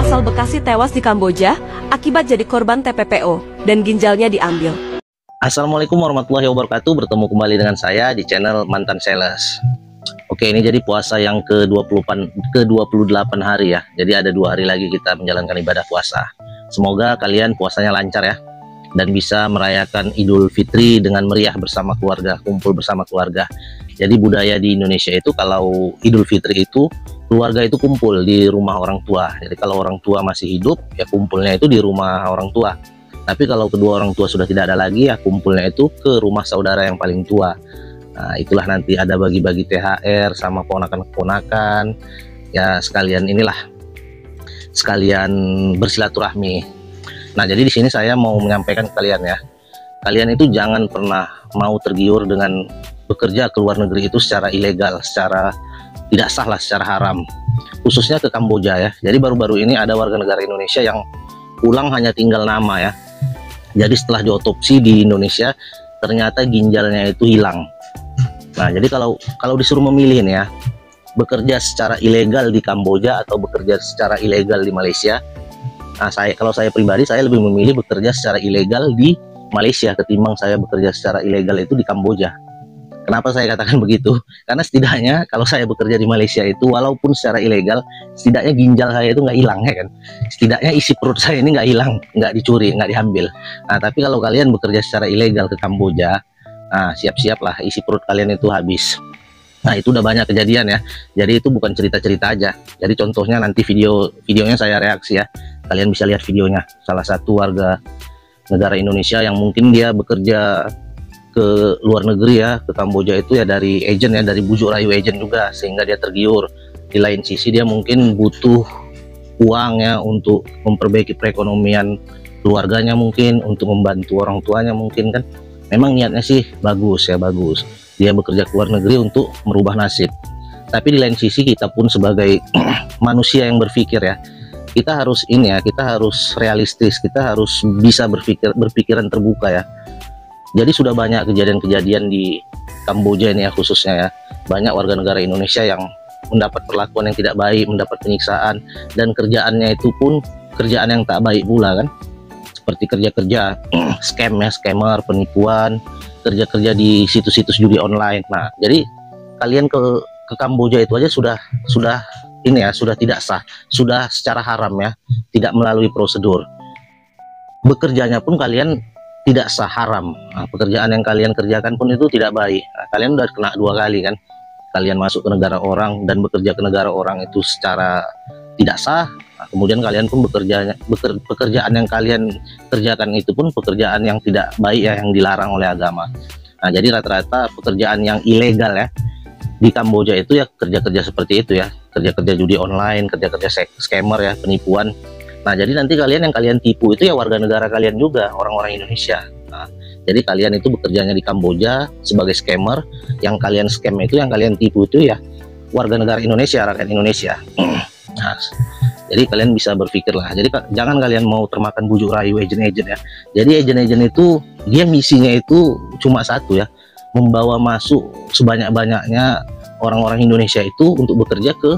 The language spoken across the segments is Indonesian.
asal Bekasi tewas di Kamboja akibat jadi korban TPPO dan ginjalnya diambil. Assalamualaikum warahmatullahi wabarakatuh. Bertemu kembali dengan saya di channel Mantan Sales. Oke, ini jadi puasa yang ke-28 hari ya. Jadi ada 2 hari lagi kita menjalankan ibadah puasa. Semoga kalian puasanya lancar ya, dan bisa merayakan Idul Fitri dengan meriah bersama keluarga, kumpul bersama keluarga. Jadi budaya di Indonesia itu kalau Idul Fitri itu keluarga itu kumpul di rumah orang tua. Jadi kalau orang tua masih hidup ya kumpulnya itu di rumah orang tua. Tapi kalau kedua orang tua sudah tidak ada lagi ya kumpulnya itu ke rumah saudara yang paling tua. Nah, itulah nanti ada bagi-bagi THR sama ponakan-ponakan. Ya sekalian inilah, sekalian bersilaturahmi. Nah, jadi di sini saya mau menyampaikan ke kalian ya. Kalian itu jangan pernah mau tergiur dengan bekerja ke luar negeri itu secara ilegal, secara tidak sah lah, secara haram. Khususnya ke Kamboja ya. Jadi baru-baru ini ada warga negara Indonesia yang pulang hanya tinggal nama ya. Jadi setelah diotopsi di Indonesia ternyata ginjalnya itu hilang. Nah, jadi kalau disuruh memilih nih ya, bekerja secara ilegal di Kamboja atau bekerja secara ilegal di Malaysia. Nah, kalau saya pribadi saya lebih memilih bekerja secara ilegal di Malaysia ketimbang saya bekerja secara ilegal itu di Kamboja. Kenapa saya katakan begitu? Karena setidaknya kalau saya bekerja di Malaysia itu walaupun secara ilegal, setidaknya ginjal saya itu nggak hilang ya kan. Setidaknya isi perut saya ini nggak hilang, nggak dicuri, nggak diambil. Nah, tapi kalau kalian bekerja secara ilegal ke Kamboja, nah siap-siap lah isi perut kalian itu habis. Nah, itu udah banyak kejadian ya. Jadi itu bukan cerita-cerita aja. Jadi contohnya nanti videonya saya reaksi ya. Kalian bisa lihat videonya. Salah satu warga negara Indonesia yang mungkin dia bekerja ke luar negeri ya, ke Kamboja itu ya dari agent ya, dari bujuk rayu agent juga, sehingga dia tergiur. Di lain sisi dia mungkin butuh uang ya untuk memperbaiki perekonomian keluarganya, mungkin untuk membantu orang tuanya mungkin kan. Memang niatnya sih bagus ya, bagus. Dia bekerja ke luar negeri untuk merubah nasib. Tapi di lain sisi kita pun sebagai manusia yang berpikir ya, kita harus ini ya, kita harus realistis, kita harus bisa berpikiran terbuka ya. Jadi sudah banyak kejadian-kejadian di Kamboja ini ya khususnya ya. Banyak warga negara Indonesia yang mendapat perlakuan yang tidak baik, mendapat penyiksaan, dan kerjaannya itu pun kerjaan yang tak baik pula kan. Seperti kerja-kerja scam ya, scammer, penipuan, kerja-kerja di situs-situs judi online. Nah, jadi kalian ke Kamboja itu aja sudah ini ya, sudah tidak sah, sudah secara haram ya, tidak melalui prosedur. Bekerjanya pun kalian tidak sah, haram. Nah, pekerjaan yang kalian kerjakan pun itu tidak baik. Nah, kalian udah kena 2 kali kan. Kalian masuk ke negara orang dan bekerja ke negara orang itu secara tidak sah. Nah, kemudian kalian pun pekerjaan yang kalian kerjakan itu pun pekerjaan yang tidak baik ya, yang dilarang oleh agama. Nah, jadi rata-rata pekerjaan yang ilegal ya di Kamboja itu ya kerja-kerja seperti itu ya, kerja-kerja judi online, kerja-kerja scammer ya, penipuan. Nah, jadi nanti kalian yang kalian tipu itu ya warga negara kalian juga, orang-orang Indonesia. Nah, jadi kalian itu bekerjanya di Kamboja sebagai scammer, yang kalian scam itu, yang kalian tipu itu ya warga negara Indonesia, rakyat Indonesia. Nah, jadi kalian bisa berpikir lah. Jadi jangan kalian mau termakan bujuk rayu agent-agent ya. Jadi agent-agent itu dia misinya itu cuma satu ya, membawa masuk sebanyak-banyaknya orang-orang Indonesia itu untuk bekerja ke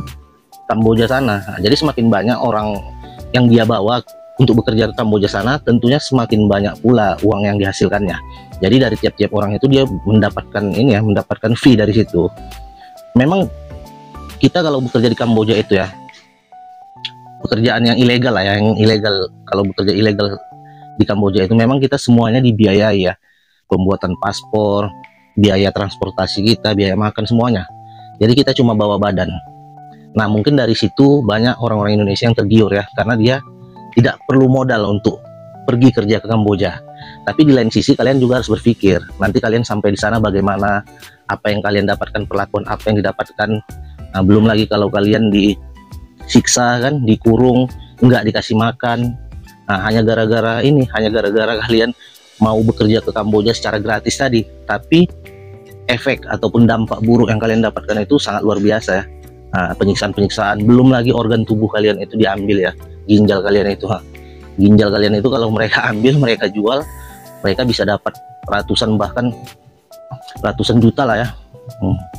Kamboja sana. Nah, jadi semakin banyak orang yang dia bawa untuk bekerja ke Kamboja sana, tentunya semakin banyak pula uang yang dihasilkannya. Jadi dari tiap-tiap orang itu dia mendapatkan ini ya, mendapatkan fee dari situ. Memang kita kalau bekerja di Kamboja itu ya, pekerjaan yang ilegal lah ya, yang ilegal, kalau bekerja ilegal di Kamboja itu memang kita semuanya dibiayai ya. Pembuatan paspor, biaya transportasi kita, biaya makan, semuanya. Jadi kita cuma bawa badan. Nah, mungkin dari situ banyak orang-orang Indonesia yang tergiur ya, karena dia tidak perlu modal untuk pergi kerja ke Kamboja. Tapi di lain sisi kalian juga harus berpikir, nanti kalian sampai di sana bagaimana, apa yang kalian dapatkan, perlakuan apa yang didapatkan. Nah, belum lagi kalau kalian disiksa kan, dikurung, nggak dikasih makan. Nah, hanya gara-gara kalian mau bekerja ke Kamboja secara gratis tadi. Tapi efek ataupun dampak buruk yang kalian dapatkan itu sangat luar biasa ya. Nah, penyiksaan-penyiksaan, belum lagi organ tubuh kalian itu diambil ya, ginjal kalian itu. Ginjal kalian itu kalau mereka ambil, mereka jual, mereka bisa dapat ratusan, bahkan ratusan juta lah ya,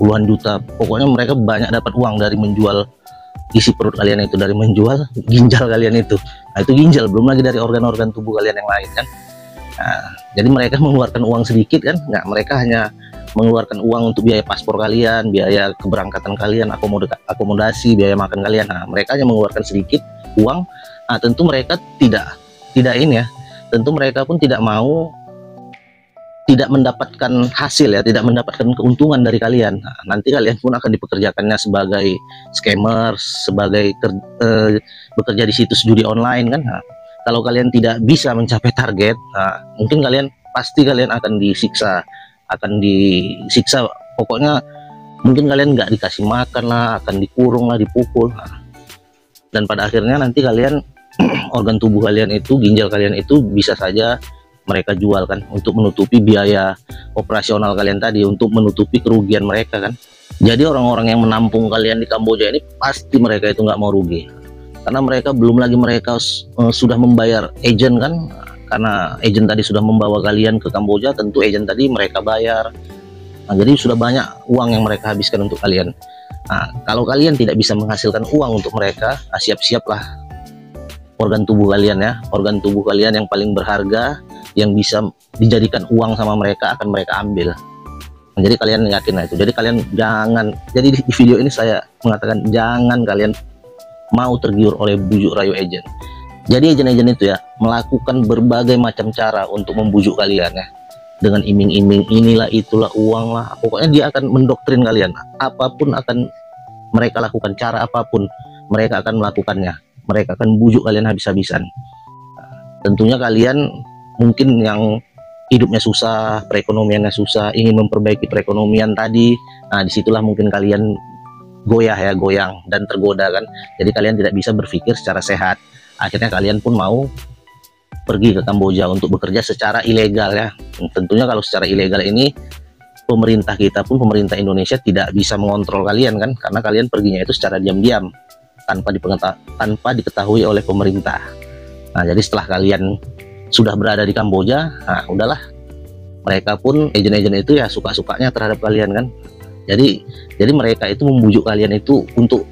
puluhan juta. Pokoknya mereka banyak dapat uang dari menjual isi perut kalian itu, dari menjual ginjal kalian itu. Nah, itu ginjal, belum lagi dari organ-organ tubuh kalian yang lain kan. Nah, jadi mereka mengeluarkan uang sedikit kan, nggak, mereka hanya mengeluarkan uang untuk biaya paspor kalian, biaya keberangkatan kalian, akomodasi, biaya makan kalian. Nah, mereka hanya mengeluarkan sedikit uang. Nah, tentu mereka tidak ini ya, tentu mereka pun tidak mau tidak mendapatkan hasil ya, tidak mendapatkan keuntungan dari kalian. Nah, nanti kalian pun akan dipekerjakannya sebagai scammer, sebagai bekerja di situs judi online kan. Nah, kalau kalian tidak bisa mencapai target, nah, mungkin pasti kalian akan disiksa, pokoknya mungkin kalian nggak dikasih makan lah, akan dikurung lah, dipukul. Nah, dan pada akhirnya nanti kalian organ tubuh kalian itu, ginjal kalian itu bisa saja mereka jual kan, untuk menutupi biaya operasional kalian tadi, untuk menutupi kerugian mereka kan. Jadi orang-orang yang menampung kalian di Kamboja ini pasti mereka itu nggak mau rugi, karena mereka belum lagi sudah membayar agent kan, karena agent tadi sudah membawa kalian ke Kamboja, tentu agent tadi mereka bayar. Nah, jadi sudah banyak uang yang mereka habiskan untuk kalian. Nah, kalau kalian tidak bisa menghasilkan uang untuk mereka, siap-siaplah organ tubuh kalian ya, organ tubuh kalian yang paling berharga, yang bisa dijadikan uang sama mereka, akan mereka ambil. Nah, jadi kalian yakin itu. Jadi kalian jangan, jadi di video ini saya mengatakan jangan kalian mau tergiur oleh bujuk rayu agent. Jadi agen-agen itu ya melakukan berbagai macam cara untuk membujuk kalian ya, dengan iming-iming inilah itulah uang lah, pokoknya dia akan mendoktrin kalian. Apapun akan mereka lakukan, cara apapun mereka akan melakukannya, mereka akan bujuk kalian habis-habisan. Tentunya kalian mungkin yang hidupnya susah, perekonomiannya susah, ingin memperbaiki perekonomian tadi, nah disitulah mungkin kalian goyang dan tergoda kan. Jadi kalian tidak bisa berpikir secara sehat, akhirnya kalian pun mau pergi ke Kamboja untuk bekerja secara ilegal ya. Tentunya kalau secara ilegal ini pemerintah kita pun, pemerintah Indonesia tidak bisa mengontrol kalian kan, karena kalian perginya itu secara diam-diam tanpa diketahui oleh pemerintah. Nah, jadi setelah kalian sudah berada di Kamboja, nah udahlah, mereka pun agen-agen itu ya suka-sukanya terhadap kalian kan. Jadi mereka itu membujuk kalian itu untuk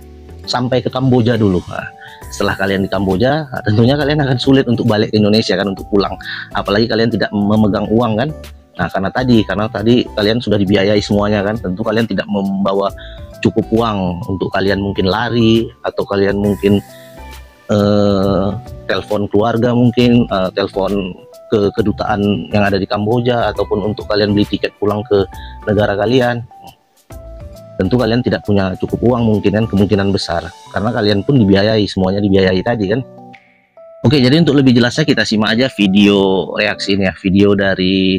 sampai ke Kamboja dulu. Nah, setelah kalian di Kamboja, nah, tentunya kalian akan sulit untuk balik ke Indonesia kan, untuk pulang, apalagi kalian tidak memegang uang kan. Nah, karena tadi kalian sudah dibiayai semuanya kan, tentu kalian tidak membawa cukup uang untuk kalian mungkin lari, atau kalian mungkin telepon keluarga, mungkin telepon ke kedutaan yang ada di Kamboja, ataupun untuk kalian beli tiket pulang ke negara kalian. Tentu kalian tidak punya cukup uang mungkin kan, kemungkinan besar, karena kalian pun dibiayai, semuanya dibiayai tadi kan. Oke, jadi untuk lebih jelasnya kita simak aja video reaksi ini ya, video dari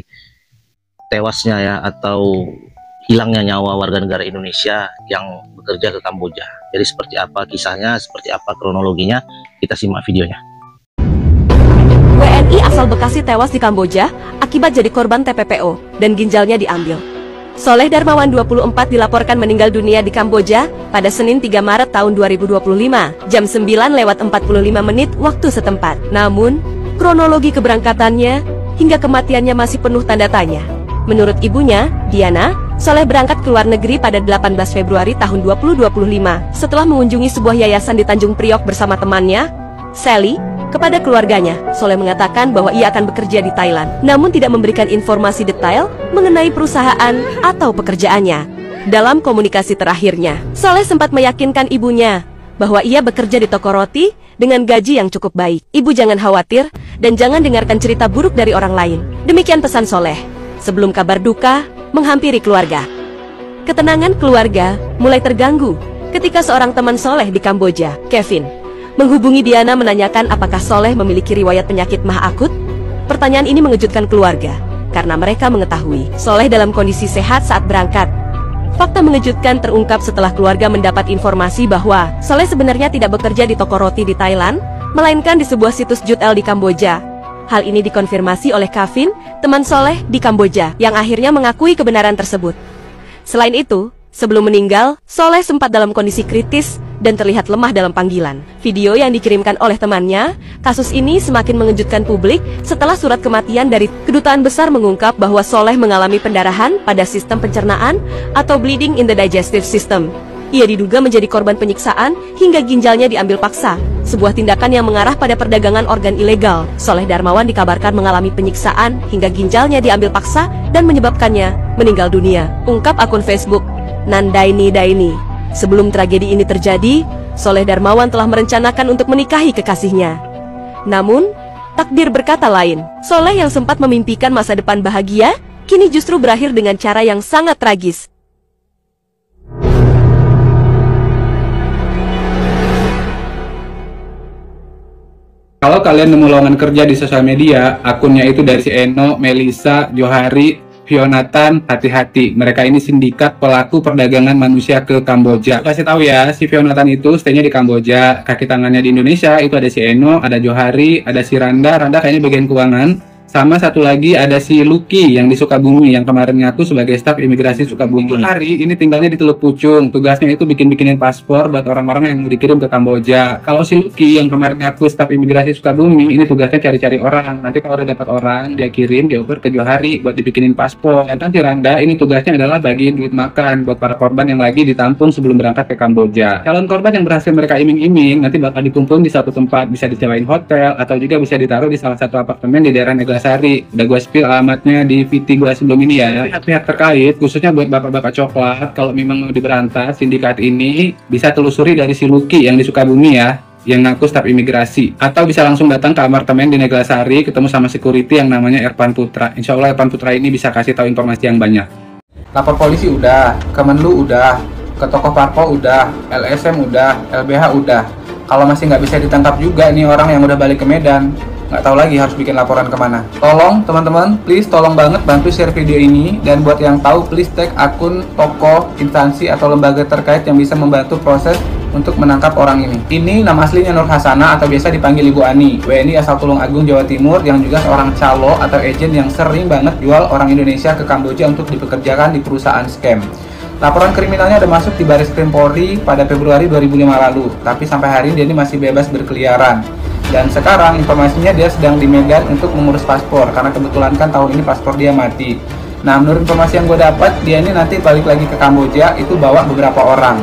tewasnya ya, atau hilangnya nyawa warga negara Indonesia yang bekerja ke Kamboja. Jadi seperti apa kisahnya, seperti apa kronologinya, kita simak videonya. WNI asal Bekasi tewas di Kamboja akibat jadi korban TPPO dan ginjalnya diambil. Soleh Darmawan 24 dilaporkan meninggal dunia di Kamboja pada Senin 3 Maret tahun 2025, jam 9:45 waktu setempat. Namun, kronologi keberangkatannya hingga kematiannya masih penuh tanda tanya. Menurut ibunya, Diana, Soleh berangkat ke luar negeri pada 18 Februari tahun 2025 setelah mengunjungi sebuah yayasan di Tanjung Priok bersama temannya, Sally. Kepada keluarganya, Soleh mengatakan bahwa ia akan bekerja di Thailand, namun tidak memberikan informasi detail mengenai perusahaan atau pekerjaannya. Dalam komunikasi terakhirnya, Soleh sempat meyakinkan ibunya bahwa ia bekerja di toko roti dengan gaji yang cukup baik. Ibu jangan khawatir dan jangan dengarkan cerita buruk dari orang lain. Demikian pesan Soleh sebelum kabar duka menghampiri keluarga. Ketenangan keluarga mulai terganggu ketika seorang teman Soleh di Kamboja, Kevin, menghubungi Diana menanyakan apakah Soleh memiliki riwayat penyakit mah akut. Pertanyaan ini mengejutkan keluarga karena mereka mengetahui Soleh dalam kondisi sehat saat berangkat. Fakta mengejutkan terungkap setelah keluarga mendapat informasi bahwa Soleh sebenarnya tidak bekerja di toko roti di Thailand, melainkan di sebuah situs Jud-el di Kamboja. Hal ini dikonfirmasi oleh Kevin, teman Soleh di Kamboja, yang akhirnya mengakui kebenaran tersebut. Selain itu, sebelum meninggal, Soleh sempat dalam kondisi kritis dan terlihat lemah dalam panggilan. Video yang dikirimkan oleh temannya, kasus ini semakin mengejutkan publik setelah surat kematian dari Kedutaan Besar mengungkap bahwa Soleh mengalami pendarahan pada sistem pencernaan atau bleeding in the digestive system. Ia diduga menjadi korban penyiksaan hingga ginjalnya diambil paksa, sebuah tindakan yang mengarah pada perdagangan organ ilegal. Soleh Darmawan dikabarkan mengalami penyiksaan hingga ginjalnya diambil paksa dan menyebabkannya meninggal dunia, ungkap akun Facebook Nandaini Daini. Sebelum tragedi ini terjadi, Soleh Darmawan telah merencanakan untuk menikahi kekasihnya. Namun, takdir berkata lain. Soleh yang sempat memimpikan masa depan bahagia, kini justru berakhir dengan cara yang sangat tragis. Kalau kalian nemu lowongan kerja di sosial media, akunnya itu dari si Eno, Melisa, Johari, Fionatan, hati-hati. Mereka ini sindikat pelaku perdagangan manusia ke Kamboja. Kasih tahu ya, si Fionatan itu stay-nya di Kamboja. Kaki tangannya di Indonesia itu ada si Eno, ada Johari, ada si Randa. Randa kayaknya bagian keuangan. Sama satu lagi ada si Lucky yang di Sukabumi, yang kemarin ngaku sebagai staf imigrasi Sukabumi. Hari ini tinggalnya di Teluk Pucung. Tugasnya itu bikin-bikinin paspor buat orang-orang yang mau dikirim ke Kamboja. Kalau si Lucky yang kemarin ngaku staf imigrasi Sukabumi, ini tugasnya cari-cari orang. Nanti kalau udah dapat orang, dia kirim, dia oper ke Johari buat dibikinin paspor. Dan si Randa ini tugasnya adalah bagiin duit makan buat para korban yang lagi ditampung sebelum berangkat ke Kamboja. Calon korban yang berhasil mereka iming-iming nanti bakal dikumpulin di satu tempat, bisa disewain hotel atau juga bisa ditaruh di salah satu apartemen di daerah Neglasari. Udah gue spill alamatnya di VT gue sebelum ini ya. Pihak-pihak terkait, khususnya buat bapak-bapak coklat, kalau memang mau diberantas sindikat ini, bisa telusuri dari si Lucky yang di Sukabumi ya, yang ngaku staf imigrasi, atau bisa langsung datang ke apartemen di Neglasari ketemu sama security yang namanya Irfan Putra. Insya Allah Irfan Putra ini bisa kasih tahu informasi yang banyak. Lapor polisi udah, Kemenlu udah, ke toko parpol udah, LSM udah, LBH udah. Kalau masih nggak bisa ditangkap juga nih orang yang udah balik ke Medan, nggak tahu lagi harus bikin laporan kemana. Tolong teman-teman, please tolong banget bantu share video ini, dan buat yang tahu please tag akun tokoh, instansi atau lembaga terkait yang bisa membantu proses untuk menangkap orang ini. Ini nama aslinya Nur Hasana atau biasa dipanggil Ibu Ani, WNI asal Tulung Agung, Jawa Timur, yang juga seorang calo atau agent yang sering banget jual orang Indonesia ke Kamboja untuk dipekerjakan di perusahaan scam. Laporan kriminalnya ada masuk di Baris Krim Polri pada Februari 2005 lalu, tapi sampai hari ini dia ini masih bebas berkeliaran. Dan sekarang informasinya dia sedang di Medan untuk mengurus paspor, karena kebetulan kan tahun ini paspor dia mati. Nah, menurut informasi yang gue dapat, dia ini nanti balik lagi ke Kamboja itu bawa beberapa orang.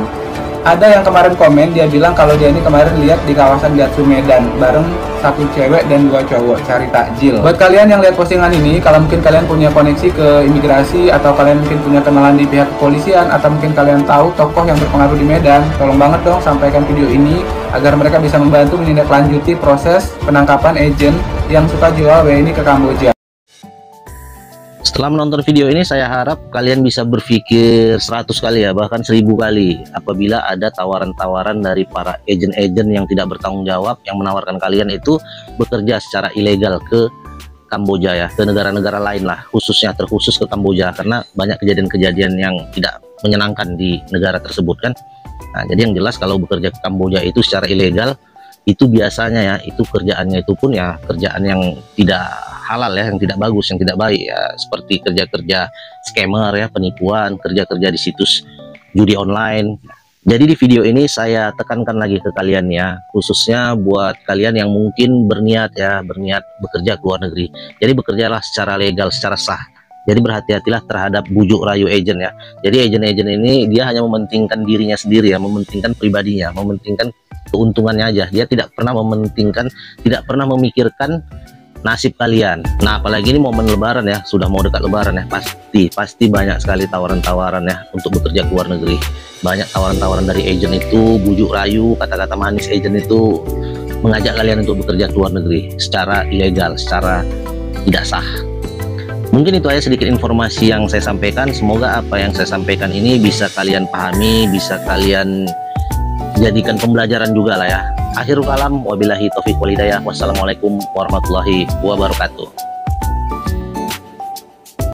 Ada yang kemarin komen, dia bilang kalau dia ini kemarin lihat di kawasan Gatsu Medan bareng satu cewek dan dua cowok cari takjil. Buat kalian yang lihat postingan ini, kalau mungkin kalian punya koneksi ke imigrasi atau kalian mungkin punya kenalan di pihak kepolisian atau mungkin kalian tahu tokoh yang berpengaruh di Medan, tolong banget dong sampaikan video ini agar mereka bisa membantu menindaklanjuti proses penangkapan agen yang suka jual WNI ke Kamboja. Setelah menonton video ini, saya harap kalian bisa berpikir 100 kali ya, bahkan 1000 kali apabila ada tawaran-tawaran dari para agen-agen yang tidak bertanggung jawab yang menawarkan kalian itu bekerja secara ilegal ke Kamboja ya, ke negara-negara lain lah, khususnya terkhusus ke Kamboja, karena banyak kejadian-kejadian yang tidak menyenangkan di negara tersebut kan. Nah, jadi yang jelas kalau bekerja ke Kamboja itu secara ilegal, itu biasanya ya, itu kerjaannya itu pun ya kerjaan yang tidak halal ya, yang tidak bagus, yang tidak baik ya, seperti kerja-kerja scammer ya, penipuan, kerja-kerja di situs judi online. Jadi di video ini saya tekankan lagi ke kalian ya, khususnya buat kalian yang mungkin berniat bekerja ke luar negeri. Jadi bekerjalah secara legal, secara sah. Jadi berhati-hatilah terhadap bujuk rayu agent ya. Jadi agen-agen ini dia hanya mementingkan dirinya sendiri ya, mementingkan pribadinya, mementingkan keuntungannya aja. Dia tidak pernah mementingkan, tidak pernah memikirkan nasib kalian. Nah, apalagi ini momen lebaran ya, sudah mau dekat lebaran ya, pasti banyak sekali tawaran-tawaran ya untuk bekerja ke luar negeri. Banyak tawaran-tawaran dari agent itu, bujuk rayu, kata-kata manis agent itu mengajak kalian untuk bekerja ke luar negeri secara ilegal, secara tidak sah. Mungkin itu aja sedikit informasi yang saya sampaikan. Semoga apa yang saya sampaikan ini bisa kalian pahami, bisa kalian jadikan pembelajaran juga lah ya. Akhirul kalam, wabillahi taufiq wal hidayah. Wassalamualaikum warahmatullahi wabarakatuh.